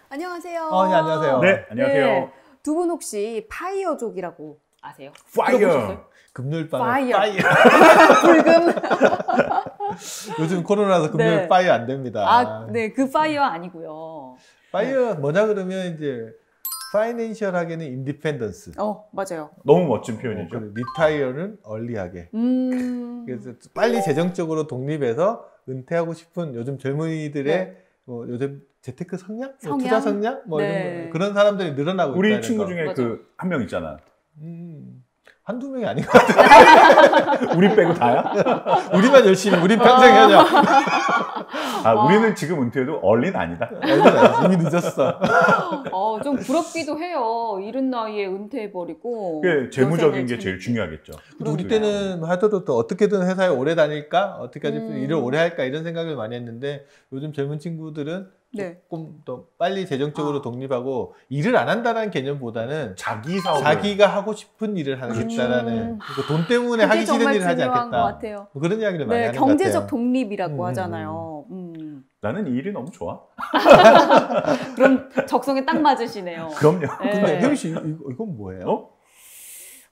안녕하세요. 네, 안녕하세요. 네, 안녕하세요. 네, 두 분 혹시 파이어족이라고 아세요? 파이어. 금요일밤에 파이어. 파이어. 불금. 요즘 코로나라서 금요일 네. 파이어 안 됩니다. 아, 네, 그 파이어 아니고요. 파이어 뭐냐 그러면 이제 파이낸셜하게는 인디펜던스. 맞아요. 너무 멋진 표현이죠. 그리고 리타이어는 얼리하게. 그래서 네. 빨리 재정적으로 독립해서 은퇴하고 싶은 요즘 젊은이들의 네. 요즘 재테크 성향? 성향? 투자 성향? 네. 이런 그런 사람들이 늘어나고 있다는 우리 친구 거. 중에 맞아. 그 한 명 있잖아. 한두 명이 아닌 것 같아요. 우리 빼고 다야? 우리만 열심히, 우리 평생 해냐. 우리는 지금 은퇴해도 얼린 아니다. 이미 늦었어. 좀 부럽기도 해요. 이른 나이에 은퇴해버리고. 그게 재무적인 게 여생을 제일 중요하겠죠. 근데 우리 그러니까요. 때는 하더라도 또 어떻게든 회사에 오래 다닐까? 어떻게 하지? 일을 음. 오래 할까? 이런 생각을 많이 했는데 요즘 젊은 친구들은 네. 조금 더 빨리 재정적으로 독립하고 일을 안 한다는 개념보다는 자기 사업을. 자기가 하고 싶은 일을 하겠다라는 그러니까 돈 때문에 그게 하기 싫은 정말 일을 하지 중요한 않겠다. 것 같아요. 뭐 그런 이야기를 많이 네, 하는 것 같아요. 경제적 독립이라고 하잖아요. 나는 이 일이 너무 좋아. 그럼 적성에 딱 맞으시네요. 그럼요. 네. 근데 혜미 씨 이건 뭐예요?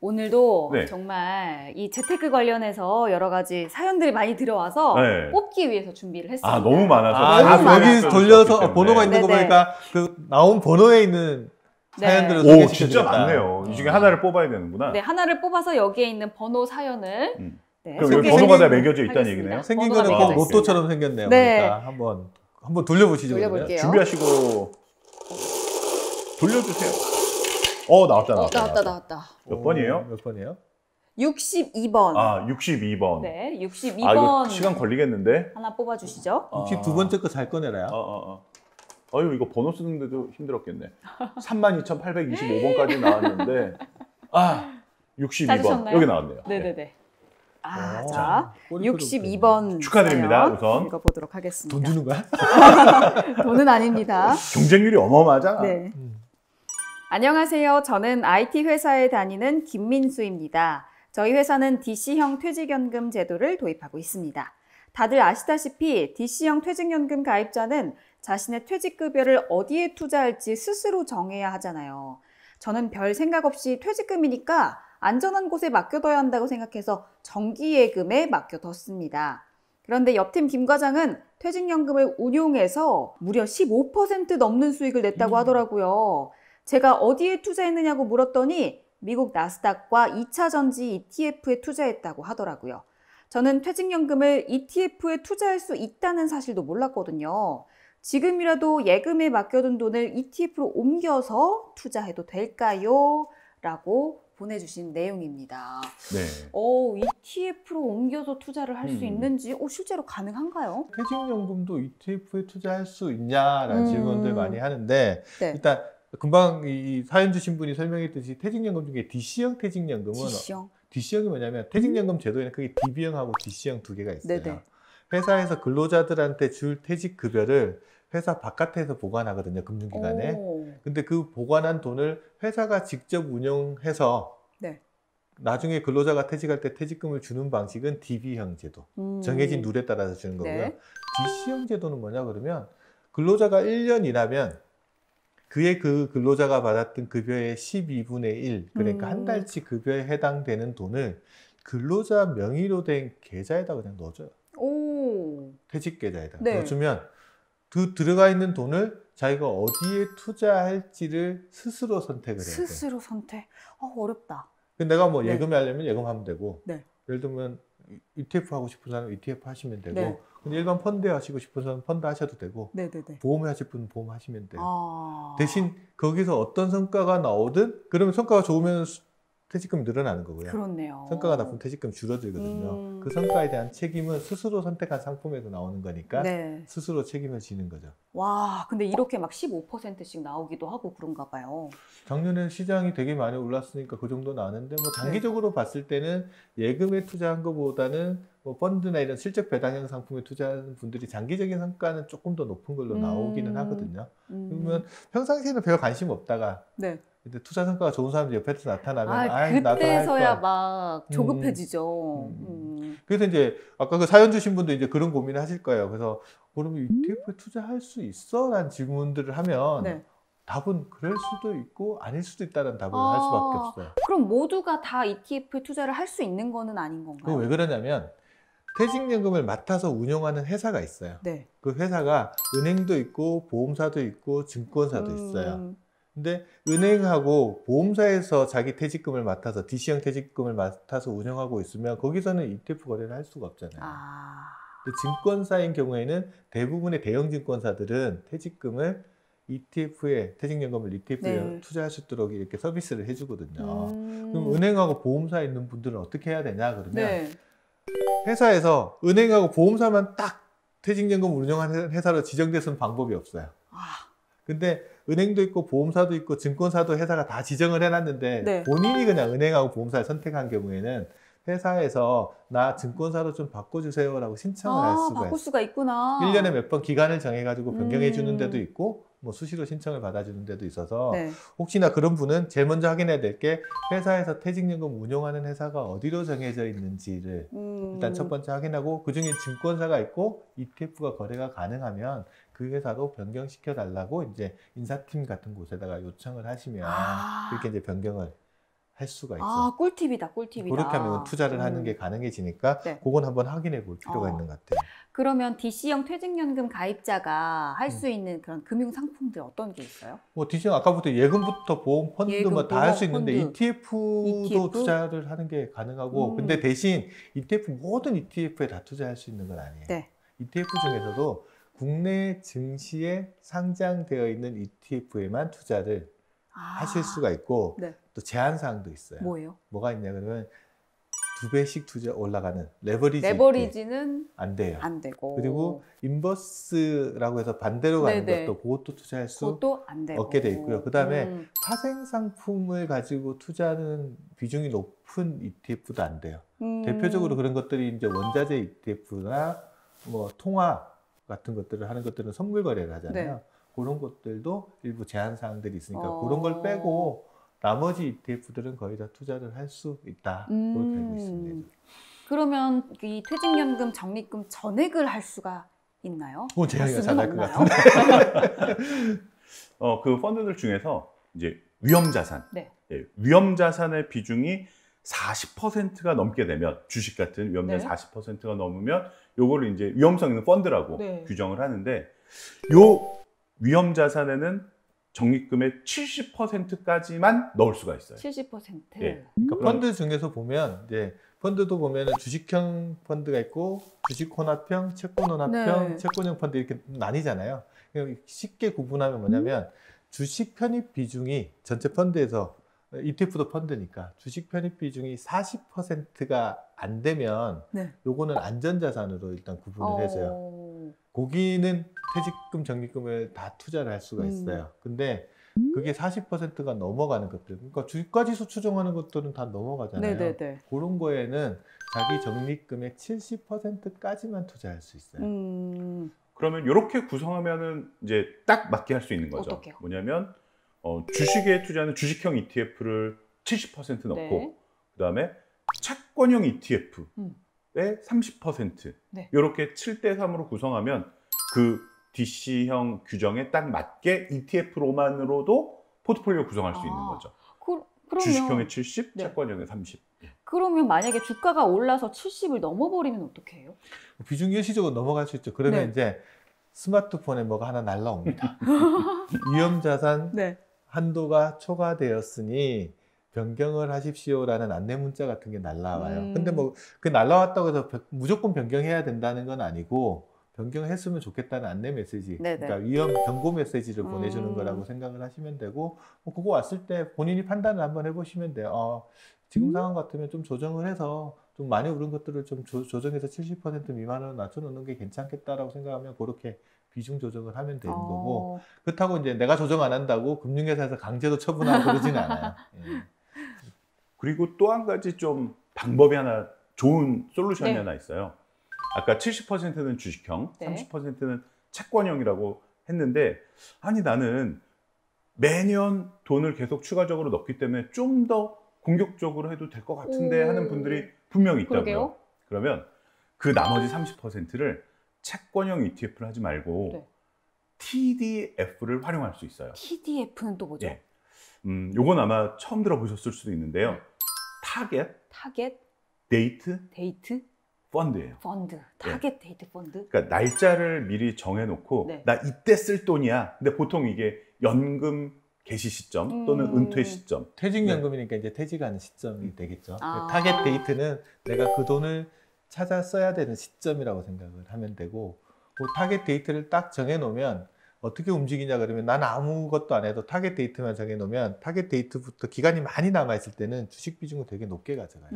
오늘도 네. 정말 이 재테크 관련해서 여러 가지 사연들이 많이 들어와서 네. 뽑기 위해서 준비를 했습니다. 너무 많아서. 너무 여기 많아서. 돌려서 번호가 있는 거 네네. 보니까 그 나온 번호에 있는 네. 사연들을 오, 소개시켜 진짜 드렸다. 많네요. 이 중에 하나를 뽑아야 되는구나. 네, 하나를 뽑아서 여기에 있는 번호 사연을 네, 그럼 여기 생긴- 번호가 다 매겨져 있다는 하겠습니다. 얘기네요. 생긴 번호가 거는 매겨져 꼭 있습니다. 로또처럼 생겼네요. 네. 그러니까 한번 돌려보시죠. 그러면. 돌려볼게요. 준비하시고 돌려주세요. 나왔다. 나왔다. 몇 번이에요? 몇 번이에요? 62번. 62번. 네, 62번. 이거 시간 걸리겠는데? 하나 뽑아주시죠. 62번째 거 잘 꺼내라요. 아유, 이거 번호 쓰는데도 힘들었겠네. 32,825번까지 나왔는데, 62번. 찾으셨나요? 여기 나왔네요. 네네네. 자, 자, 꼬리꼬리 62번. 축하드립니다, 사연 우선. 읽어보도록 하겠습니다. 돈 주는 거야? 돈은 아닙니다. 경쟁률이 어마어마하잖아. 네. 안녕하세요. 저는 IT 회사에 다니는 김민수입니다. 저희 회사는 DC형 퇴직연금 제도를 도입하고 있습니다. 다들 아시다시피 DC형 퇴직연금 가입자는 자신의 퇴직급여를 어디에 투자할지 스스로 정해야 하잖아요. 저는 별 생각 없이 퇴직금이니까 안전한 곳에 맡겨둬야 한다고 생각해서 정기예금에 맡겨뒀습니다. 그런데 옆팀 김 과장은 퇴직연금을 운용해서 무려 15% 넘는 수익을 냈다고 하더라고요. 제가 어디에 투자했느냐고 물었더니 미국 나스닥과 2차 전지 ETF에 투자했다고 하더라고요. 저는 퇴직연금을 ETF에 투자할 수 있다는 사실도 몰랐거든요. 지금이라도 예금에 맡겨둔 돈을 ETF로 옮겨서 투자해도 될까요? 라고 보내주신 내용입니다. 네. ETF로 옮겨서 투자를 할 수 있는지 실제로 가능한가요? 퇴직연금도 ETF에 투자할 수 있냐라는 질문들 많이 하는데 네. 일단 금방 이 사연 주신 분이 설명했듯이 퇴직연금 중에 DC형 퇴직연금은 DC형. DC형이 뭐냐면 퇴직연금 제도에는 크게 DB형하고 DC형 두 개가 있어요. 네네. 회사에서 근로자들한테 줄 퇴직급여를 회사 바깥에서 보관하거든요. 금융기관에. 근데 그 보관한 돈을 회사가 직접 운영해서 네. 나중에 근로자가 퇴직할 때 퇴직금을 주는 방식은 DB형 제도. 정해진 룰에 따라서 주는 거고요. 네. DC형 제도는 뭐냐 그러면 근로자가 1년 일하면 그의 그 근로자가 받았던 급여의 12분의 1, 그러니까 한 달치 급여에 해당되는 돈을 근로자 명의로 된 계좌에다 그냥 넣어줘요. 퇴직 계좌에다 네. 넣어주면 그 들어가 있는 돈을 자기가 어디에 투자할지를 스스로 선택을 해야 돼요. 스스로 선택. 어렵다. 내가 뭐 네. 예금을 하려면 예금하면 되고, 네. 예를 들면 ETF 하고 싶은 사람은 ETF 하시면 되고, 네. 근데 일반 펀드 하시고 싶은 사람은 펀드 하셔도 되고, 네네네. 보험을 하실 분은 보험 하시면 돼요. 대신 거기서 어떤 성과가 나오든 그러면 성과가 좋으면 퇴직금이 늘어나는 거고요. 그렇네요. 성과가 나쁘면 퇴직금이 줄어들거든요. 그 성과에 대한 책임은 스스로 선택한 상품에서 나오는 거니까 네. 스스로 책임을 지는 거죠. 와, 근데 이렇게 막 15%씩 나오기도 하고 그런가 봐요. 작년에 시장이 되게 많이 올랐으니까 그 정도 나왔는데 뭐 장기적으로 봤을 때는 예금에 투자한 것보다는 뭐 펀드나 이런 실적 배당형 상품에 투자하는 분들이 장기적인 성과는 조금 더 높은 걸로 나오기는 하거든요. 그러면 평상시에는 별 관심 없다가 네. 근데 투자 성과가 좋은 사람들이 옆에서 나타나면 나도 할 그때서야 걸. 막 조급해지죠. 그래서 이제 아까 그 사연 주신 분도 이제 그런 고민을 하실 거예요. 그래서 그러면 ETF에 투자할 수 있어? 라는 질문들을 하면 네. 답은 그럴 수도 있고 아닐 수도 있다는 답을 할 수밖에 없어요. 그럼 모두가 다 ETF에 투자를 할 수 있는 거는 아닌 그거 건가요? 왜 그러냐면 퇴직연금을 맡아서 운용하는 회사가 있어요. 네. 그 회사가 은행도 있고 보험사도 있고 증권사도 있어요. 근데 은행하고 보험사에서 자기 퇴직금을 맡아서 DC형 퇴직금을 맡아서 운영하고 있으면 거기서는 ETF 거래를 할 수가 없잖아요. 근데 증권사인 경우에는 대부분의 대형 증권사들은 퇴직금을 ETF에 퇴직연금을 ETF에 네. 투자할 수 있도록 이렇게 서비스를 해주거든요. 그럼 은행하고 보험사에 있는 분들은 어떻게 해야 되냐 그러면 네. 회사에서 은행하고 보험사만 딱 퇴직연금 운영하는 회사로 지정돼서는 방법이 없어요. 근데 은행도 있고 보험사도 있고 증권사도 회사가 다 지정을 해놨는데 네. 본인이 그냥 은행하고 보험사를 선택한 경우에는 회사에서 나 증권사로 좀 바꿔주세요라고 신청을 할 수가 바꿀 있어요. 수가 있구나. 1년에 몇 번 기간을 정해가지고 변경해 주는 데도 있고 뭐 수시로 신청을 받아주는 데도 있어서 네. 혹시나 그런 분은 제일 먼저 확인해야 될 게 회사에서 퇴직연금 운용하는 회사가 어디로 정해져 있는지를 일단 첫 번째 확인하고 그중에 증권사가 있고 ETF가 거래가 가능하면 그 회사로 변경시켜 달라고 이제 인사팀 같은 곳에다가 요청을 하시면 그렇게 이제 변경을 할 수가 있어요. 꿀팁이다, 꿀팁이다. 그렇게 하면 투자를 하는 게 가능해지니까 네. 그건 한번 확인해 볼 필요가 있는 것 같아요. 그러면 DC형 퇴직연금 가입자가 할 수 있는 그런 금융 상품들 어떤 게 있어요? 뭐 DC형 아까부터 예금부터 보험, 펀드 예금, 뭐 다 할 수 보험, 있는데 펀드. ETF도 ETF? 투자를 하는 게 가능하고 근데 대신 ETF 모든 ETF에 다 투자할 수 있는 건 아니에요. 네. ETF 중에서도 국내 증시에 상장되어 있는 ETF에만 투자를 하실 수가 있고 네. 또 제한 사항도 있어요. 뭐예요? 뭐가 있냐 그러면 2배씩 투자 올라가는 레버리지 레버리지는 안 돼요. 안 되고 그리고 인버스라고 해서 반대로 가는 네네. 것도 그것도 투자할 수 그것도 안 되고 없게 돼 있고요. 그 다음에 파생 상품을 가지고 투자하는 비중이 높은 ETF도 안 돼요. 대표적으로 그런 것들이 이제 원자재 ETF나 뭐 통화 같은 것들을 하는 것들은 선물 거래를 하잖아요. 네. 그런 것들도 일부 제한 사항들이 있으니까 그런 걸 빼고 나머지 ETF들은 거의 다 투자를 할 수 있다. 그렇게 알고 있습니다. 그러면 이 퇴직연금 적립금 전액을 할 수가 있나요? 그건 제한이 잘 날 것 없나요? 같은데. 그 펀드들 중에서 이제 위험자산, 네. 위험자산의 비중이 40%가 넘게 되면 주식 같은 위험자산 네. 40%가 넘으면 요거를 이제 위험성 있는 펀드라고 네. 규정을 하는데 요 위험자산에는 적립금의 70%까지만 넣을 수가 있어요. 70%. 예. 그러니까 펀드 중에서 보면 이제 펀드도 보면 주식형 펀드가 있고 주식 혼합형, 채권 혼합형, 네. 채권형 펀드 이렇게 나뉘잖아요. 쉽게 구분하면 뭐냐면 주식 편입 비중이 전체 펀드에서 ETF도 펀드니까 주식 편입 비중이 40%가 안 되면 네. 요거는 안전자산으로 일단 구분을 해서요. 거기는 퇴직금, 적립금을 다 투자를 할 수가 있어요. 근데 그게 40%가 넘어가는 것들, 그러니까 주가지수 추정하는 것들은 다 넘어가잖아요. 네네네. 그런 거에는 자기 적립금의 70%까지만 투자할 수 있어요. 그러면 이렇게 구성하면은 이제 딱 맞게 할 수 있는 거죠. 어떡해요? 뭐냐면 주식에 투자하는 주식형 ETF를 70% 넣고 네. 그다음에 채권형 ETF에 30% 네. 이렇게 7대3으로 구성하면 그 DC형 규정에 딱 맞게 ETF로만으로도 포트폴리오 구성할 수 있는 거죠. 그러면 주식형에 70, 네. 채권형에 30. 그러면 만약에 주가가 올라서 70을 넘어버리면 어떻게 해요? 비중이 일시적으로 넘어갈 수 있죠. 그러면 네. 이제 스마트폰에 뭐가 하나 날라옵니다. 위험자산 네. 한도가 초과되었으니 변경을 하십시오라는 안내 문자 같은 게 날라와요. 근데 뭐 그 날라왔다고 해서 무조건 변경해야 된다는 건 아니고 변경했으면 좋겠다는 안내 메시지, 네네. 그러니까 위험 경고 메시지를 보내주는 거라고 생각을 하시면 되고 뭐 그거 왔을 때 본인이 판단을 한번 해보시면 돼요. 지금 상황 같으면 좀 조정을 해서 좀 많이 오른 것들을 좀 조정해서 70% 미만으로 낮춰놓는 게 괜찮겠다라고 생각하면 그렇게 비중 조정을 하면 되는 거고 그렇다고 이제 내가 조정 안 한다고 금융회사에서 강제로 처분하고 그러지는 않아요. 예. 그리고 또 한 가지 좀 방법이 하나 좋은 솔루션이 네. 하나 있어요. 아까 70%는 주식형, 네. 30%는 채권형이라고 했는데 아니 나는 매년 돈을 계속 추가적으로 넣기 때문에 좀 더 공격적으로 해도 될 것 같은데 하는 분들이 분명히 있다고요. 그러게요. 그러면 그 나머지 30%를 채권형 ETF를 하지 말고 네. TDF를 활용할 수 있어요. TDF는 또 뭐죠? 예. 요건 아마 처음 들어보셨을 수도 있는데요. 타겟 타겟 데이트 데이트 펀드예요. 펀드. 타겟 데이트 펀드. 그러니까 날짜를 미리 정해놓고 네. 나 이때 쓸 돈이야. 근데 보통 이게 연금 개시 시점 또는 은퇴 시점. 퇴직연금이니까 이제 퇴직하는 시점이 되겠죠. 아. 타겟 데이트는 내가 그 돈을 찾아 써야 되는 시점이라고 생각을 하면 되고, 그 타겟 데이트를 딱 정해놓으면 어떻게 움직이냐 그러면 나는 아무것도 안 해도 타겟 데이트만 정해놓으면 타겟 데이트부터 기간이 많이 남아있을 때는 주식 비중을 되게 높게 가져가요.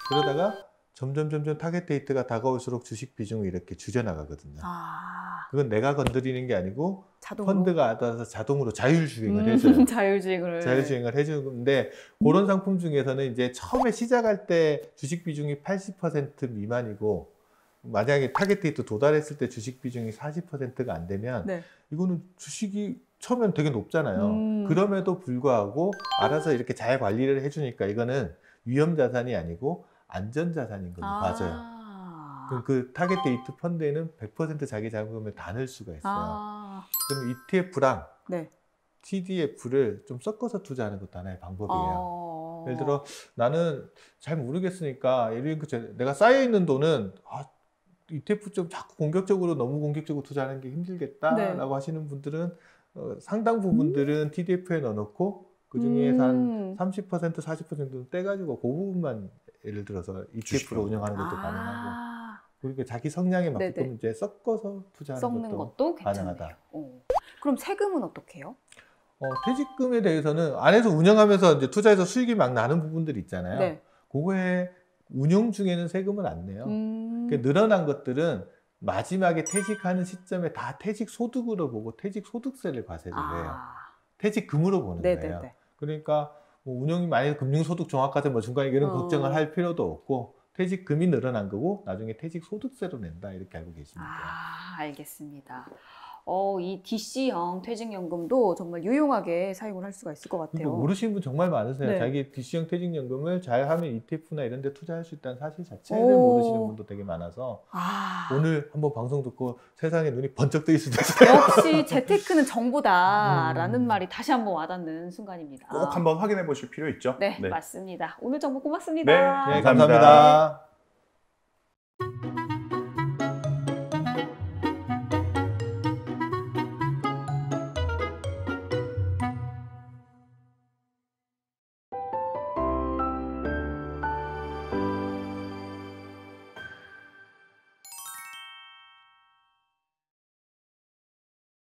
그러다가 점점 타겟 데이트가 다가올수록 주식 비중이 이렇게 줄여나가거든요. 아. 그건 내가 건드리는 게 아니고 자동으로? 펀드가 알아서 자동으로 자율주행을 해줘요. 자율주행을 해주는 건데, 그런 상품 중에서는 이제 처음에 시작할 때 주식 비중이 80% 미만이고, 만약에 타겟 데이트 도달했을 때 주식 비중이 40%가 안 되면 네. 이거는 주식이 처음엔 되게 높잖아요. 그럼에도 불구하고 알아서 이렇게 잘 관리를 해주니까 이거는 위험 자산이 아니고 안전 자산인 걸로 봐져요. 그럼 그 타겟 데이트 펀드에는 100% 자기 자금을 다 넣을 수가 있어요. 그럼 ETF랑 네. TDF를 좀 섞어서 투자하는 것도 하나의 방법이에요. 예를 들어 나는 잘 모르겠으니까 내가 쌓여있는 돈은 ETF 좀 자꾸 너무 공격적으로 투자하는 게 힘들겠다라고 하시는 분들은 상당 부분들은 TDF에 넣어놓고 그 중에서 한 30%, 40%는 떼가지고 그 부분만 예를 들어서 ETF로 운영하는 것도 가능하고, 그러니까 자기 성향에 맞게끔 이제 섞어서 투자하는 것도 가능하다. 그럼 세금은 어떻게 해요? 퇴직금에 대해서는 안에서 운영하면서 이제 투자해서 수익이 막 나는 부분들이 있잖아요. 네. 그거에 운용 중에는 세금을 안 내요. 그러니까 늘어난 것들은 마지막에 퇴직하는 시점에 다 퇴직 소득으로 보고 퇴직 소득세를 과세를 해요. 퇴직금으로 보는 거예요. 그러니까 뭐 운용이 많이 금융소득 종합과세 뭐 중간에 이런 걱정을 할 필요도 없고, 퇴직금이 늘어난 거고 나중에 퇴직 소득세로 낸다, 이렇게 알고 계시면 돼요. 알겠습니다. 이 DC형 퇴직연금도 정말 유용하게 사용을 할 수가 있을 것 같아요. 모르시는 분 정말 많으세요. 네. 자기 DC형 퇴직연금을 잘하면 ETF나 이런 데 투자할 수 있다는 사실 자체를 모르시는 분도 되게 많아서 오늘 한번 방송 듣고 세상에 눈이 번쩍 뜨일 수도 있어요. 역시 재테크는 정보다라는 말이 다시 한번 와닿는 순간입니다. 꼭 한번 확인해 보실 필요 있죠. 네, 맞습니다. 오늘 정보 고맙습니다. 네, 감사합니다.